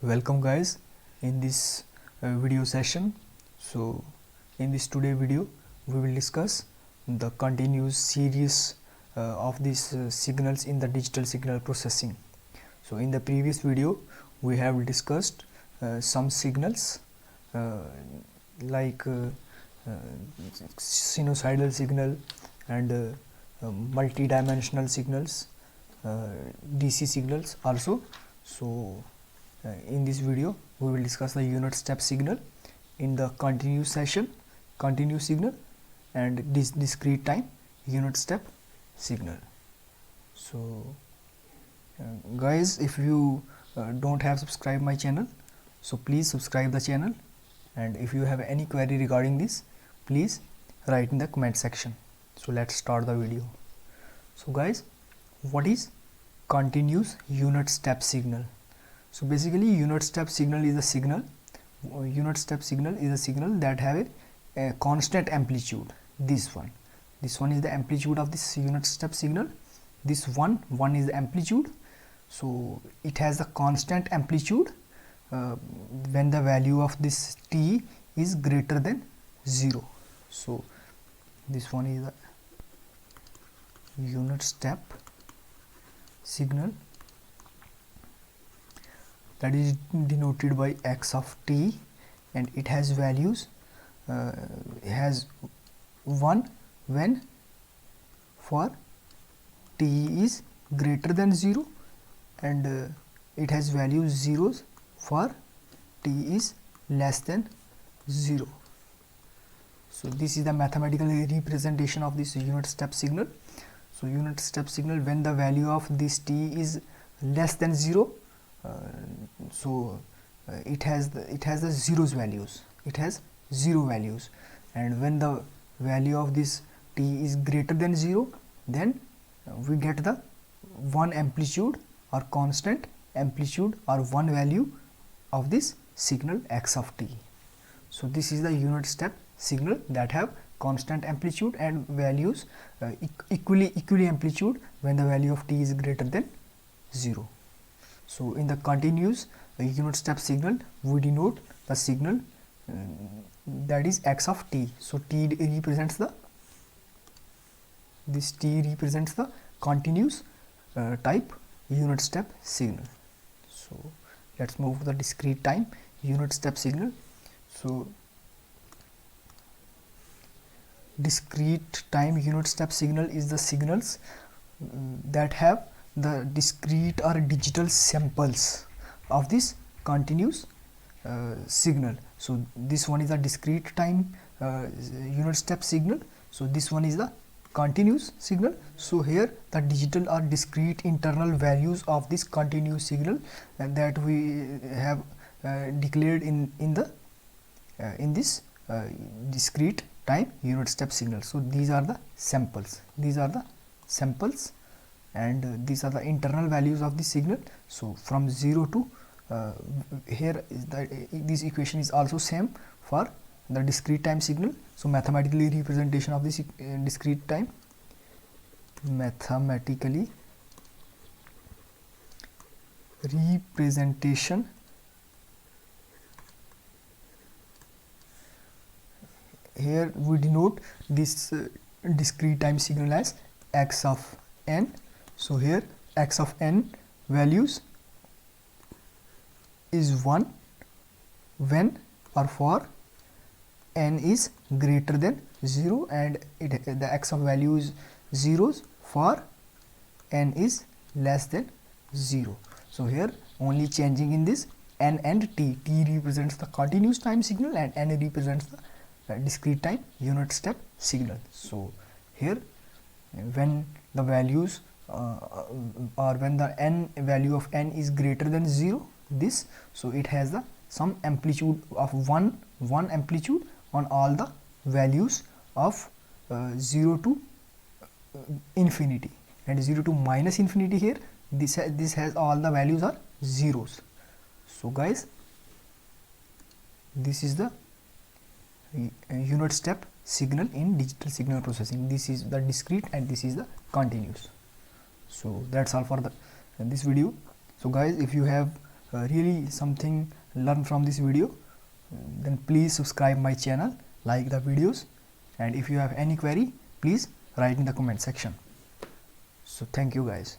Welcome guys in this video session. So in this today video we will discuss the continuous series of these signals in the digital signal processing. So in the previous video we have discussed some signals like sinusoidal signal and multi-dimensional signals, DC signals also. So in this video we will discuss the unit step signal in the continuous signal and this discrete time unit step signal. So guys, if you don't have subscribed my channel, so please subscribe the channel, and if you have any query regarding this, please write in the comment section. So let's start the video. So guys, what is continuous unit step signal? So basically unit step signal is a signal that have a constant amplitude. This one is the amplitude of this unit step signal. This one is the amplitude. So it has a constant amplitude when the value of this t is greater than 0. So this one is the unit step signal that is denoted by x of t, and it has values has 1 when for t is greater than 0, and it has values zeros for t is less than 0. So this is the mathematical representation of this unit step signal. So unit step signal, when the value of this t is less than 0, it has the zeros values. It has 0 values, and when the value of this t is greater than 0, then we get the one amplitude or constant amplitude or one value of this signal x of t. So this is the unit step signal that have constant amplitude and values equally amplitude when the value of t is greater than 0. So in the continuous unit step signal, we denote the signal that is x of t. So t represents the continuous type unit step signal. So let's move to the discrete time unit step signal. So discrete time unit step signal is the signals that have the discrete or digital samples of this continuous signal. So this one is a discrete time unit step signal. So this one is the continuous signal. So here the digital or discrete internal values of this continuous signal that we have declared in this discrete time unit step signal. So these are the samples, and these are the internal values of the signal. So from 0 to here is this equation is also same for the discrete time signal. So mathematically representation of this discrete time, here we denote this discrete time signal as x of n. So here x of n values is 1 when or for n is greater than 0, and the x of value is zeros for n is less than 0. So here only changing in this n and t. T represents the continuous time signal and n represents the discrete time unit step signal. So here when the values or when the n value of n is greater than 0, this, so it has the some amplitude of one amplitude on all the values of 0 to infinity, and 0 to minus infinity, here this has all the values are zeros. So guys, this is the unit step signal in digital signal processing. This is the discrete and this is the continuous. So that's all for this video. So guys, if you have really something learn from this video, then please subscribe my channel, like the videos, and if you have any query, please write in the comment section. So thank you guys.